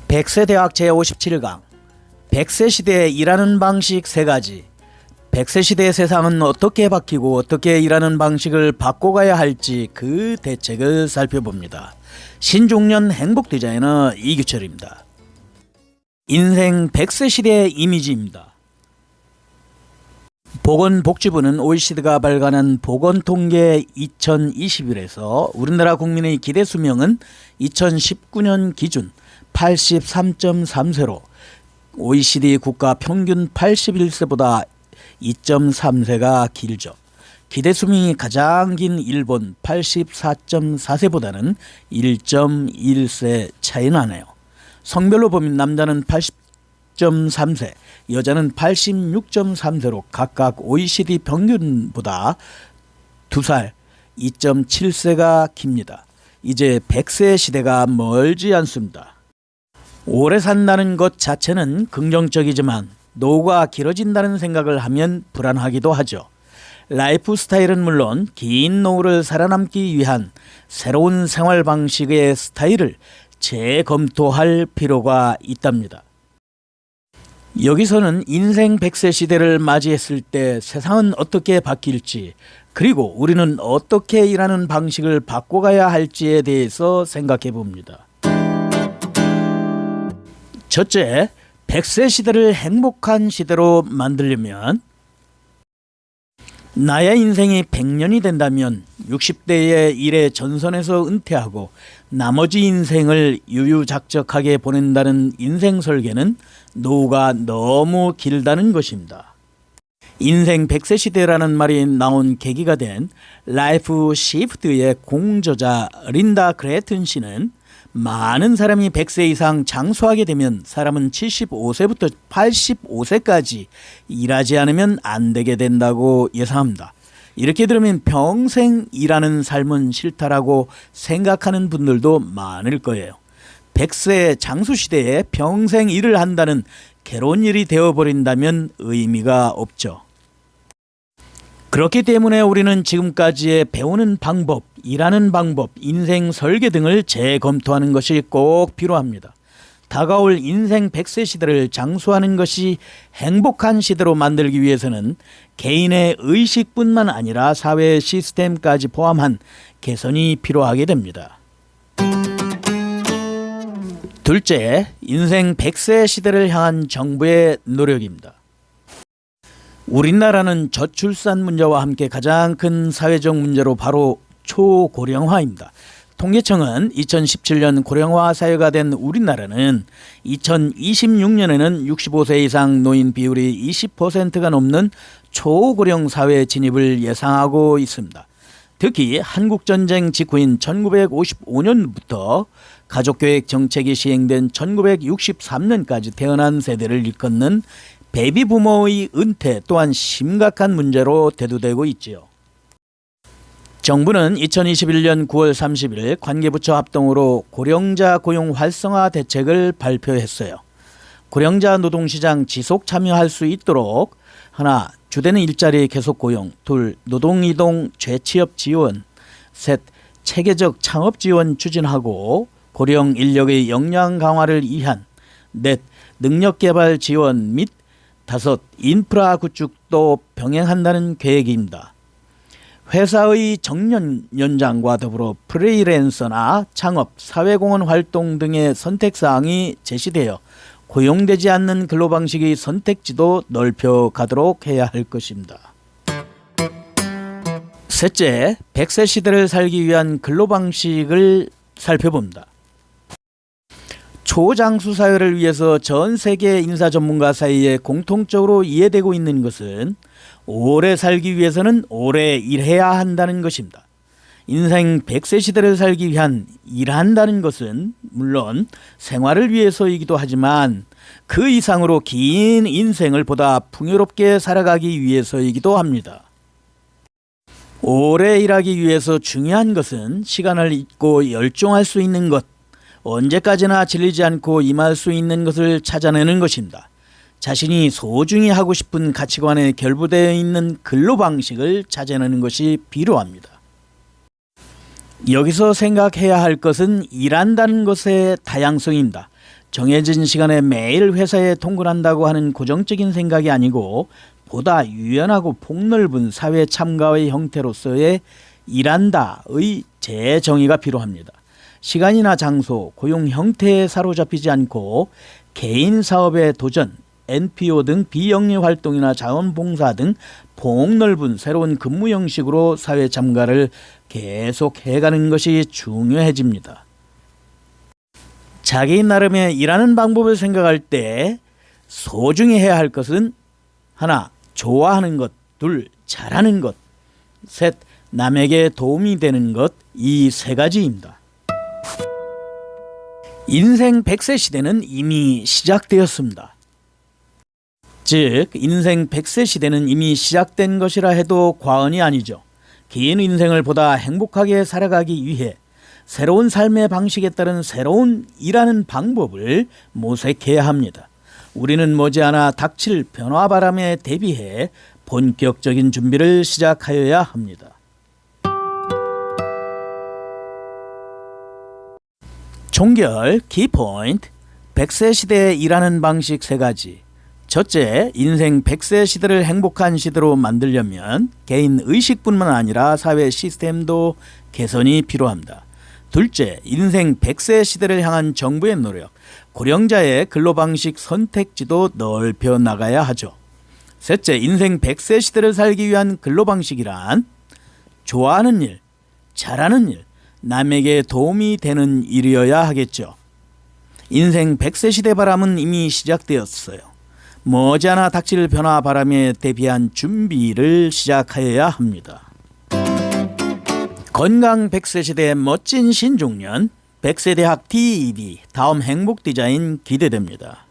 백세대학 제57강 백세 시대에 일하는 방식 3가지. 백세 시대의 세상은 어떻게 바뀌고 어떻게 일하는 방식을 바꿔가야 할지 그 대책을 살펴봅니다. 신중년 행복 디자이너 이규철입니다. 인생 백세 시대의 이미지입니다. 보건복지부는 OECD가 발간한 보건통계 2021에서 우리나라 국민의 기대 수명은 2019년 기준 83.3세로 OECD 국가 평균 81세보다 2.3세가 길죠. 기대 수명이 가장 긴 일본 84.4세보다는 1.1세 차이 나네요. 성별로 보면 남자는 80.3세, 여자는 86.3세로 각각 OECD 평균보다 2살, 2.7세가 깁니다. 이제 100세 시대가 멀지 않습니다. 오래 산다는 것 자체는 긍정적이지만 노후가 길어진다는 생각을 하면 불안하기도 하죠. 라이프 스타일은 물론 긴 노후를 살아남기 위한 새로운 생활 방식의 스타일을 재검토할 필요가 있답니다. 여기서는 인생 100세 시대를 맞이했을 때 세상은 어떻게 바뀔지, 그리고 우리는 어떻게 일하는 방식을 바꿔가야 할지에 대해서 생각해 봅니다. 첫째, 100세 시대를 행복한 시대로 만들려면 나의 인생이 100년이 된다면 60대의 일에 전선에서 은퇴하고 나머지 인생을 유유작적하게 보낸다는 인생 설계는 노후가 너무 길다는 것입니다. 인생 100세 시대라는 말이 나온 계기가 된 라이프 시프트의 공저자 린다 그레튼 씨는 많은 사람이 100세 이상 장수하게 되면 사람은 75세부터 85세까지 일하지 않으면 안 되게 된다고 예상합니다. 이렇게 들으면 평생 일하는 삶은 싫다라고 생각하는 분들도 많을 거예요. 100세 장수 시대에 평생 일을 한다는 괴로운 일이 되어버린다면 의미가 없죠. 그렇기 때문에 우리는 지금까지의 배우는 방법, 일하는 방법, 인생 설계 등을 재검토하는 것이 꼭 필요합니다. 다가올 인생 100세 시대를 장수하는 것이 행복한 시대로 만들기 위해서는 개인의 의식뿐만 아니라 사회 시스템까지 포함한 개선이 필요하게 됩니다. 둘째, 인생 100세 시대를 향한 정부의 노력입니다. 우리나라는 저출산 문제와 함께 가장 큰 사회적 문제로 바로 초고령화입니다. 통계청은 2017년 고령화 사회가 된 우리나라는 2026년에는 65세 이상 노인 비율이 20%가 넘는 초고령 사회 진입을 예상하고 있습니다. 특히 한국전쟁 직후인 1955년부터 가족계획 정책이 시행된 1963년까지 태어난 세대를 일컫는 베이비 부모의 은퇴 또한 심각한 문제로 대두되고 있지요. 정부는 2021년 9월 30일 관계부처 합동으로 고령자 고용 활성화 대책을 발표했어요. 고령자 노동시장 지속 참여할 수 있도록 하나, 주되는 일자리 계속 고용, 둘, 노동이동 재취업 지원, 셋, 체계적 창업 지원 추진하고 고령 인력의 역량 강화를 위한, 넷, 능력 개발 지원 및 다섯, 인프라 구축도 병행한다는 계획입니다. 회사의 정년 연장과 더불어 프리랜서나 창업, 사회공헌 활동 등의 선택사항이 제시되어 고용되지 않는 근로방식의 선택지도 넓혀가도록 해야 할 것입니다. 셋째, 100세 시대를 살기 위한 근로방식을 살펴봅니다. 초장수 사회를 위해서 전 세계 인사 전문가 사이에 공통적으로 이해되고 있는 것은 오래 살기 위해서는 오래 일해야 한다는 것입니다. 인생 100세 시대를 살기 위한 일한다는 것은 물론 생활을 위해서이기도 하지만 그 이상으로 긴 인생을 보다 풍요롭게 살아가기 위해서이기도 합니다. 오래 일하기 위해서 중요한 것은 시간을 잊고 열중할 수 있는 것, 언제까지나 질리지 않고 임할 수 있는 것을 찾아내는 것입니다. 자신이 소중히 하고 싶은 가치관에 결부되어 있는 근로방식을 찾아내는 것이 필요합니다. 여기서 생각해야 할 것은 일한다는 것의 다양성입니다. 정해진 시간에 매일 회사에 통근한다고 하는 고정적인 생각이 아니고 보다 유연하고 폭넓은 사회 참가의 형태로서의 일한다의 재정의가 필요합니다. 시간이나 장소, 고용 형태에 사로잡히지 않고 개인 사업의 도전, NPO 등 비영리 활동이나 자원봉사 등 폭넓은 새로운 근무 형식으로 사회 참가를 계속해가는 것이 중요해집니다. 자기 나름의 일하는 방법을 생각할 때 소중히 해야 할 것은 하나, 좋아하는 것, 둘, 잘하는 것, 셋, 남에게 도움이 되는 것, 이 세 가지입니다. 인생 100세 시대는 이미 시작되었습니다. 즉, 인생 100세 시대는 이미 시작된 것이라 해도 과언이 아니죠. 긴 인생을 보다 행복하게 살아가기 위해 새로운 삶의 방식에 따른 새로운 일하는 방법을 모색해야 합니다. 우리는 머지않아 닥칠 변화 바람에 대비해 본격적인 준비를 시작하여야 합니다. 종결 키포인트 100세 시대에 일하는 방식 3가지. 첫째, 인생 100세 시대를 행복한 시대로 만들려면 개인 의식뿐만 아니라 사회 시스템도 개선이 필요합니다. 둘째, 인생 100세 시대를 향한 정부의 노력, 고령자의 근로방식 선택지도 넓혀 나가야 하죠. 셋째, 인생 100세 시대를 살기 위한 근로방식이란 좋아하는 일, 잘하는 일, 남에게 도움이 되는 일이어야 하겠죠. 인생 100세 시대 바람은 이미 시작되었어요. 머지않아 닥칠 변화 바람에 대비한 준비를 시작하여야 합니다. 건강 100세 시대의 멋진 신중년 100세 대학 TV 다음 행복 디자인 기대됩니다.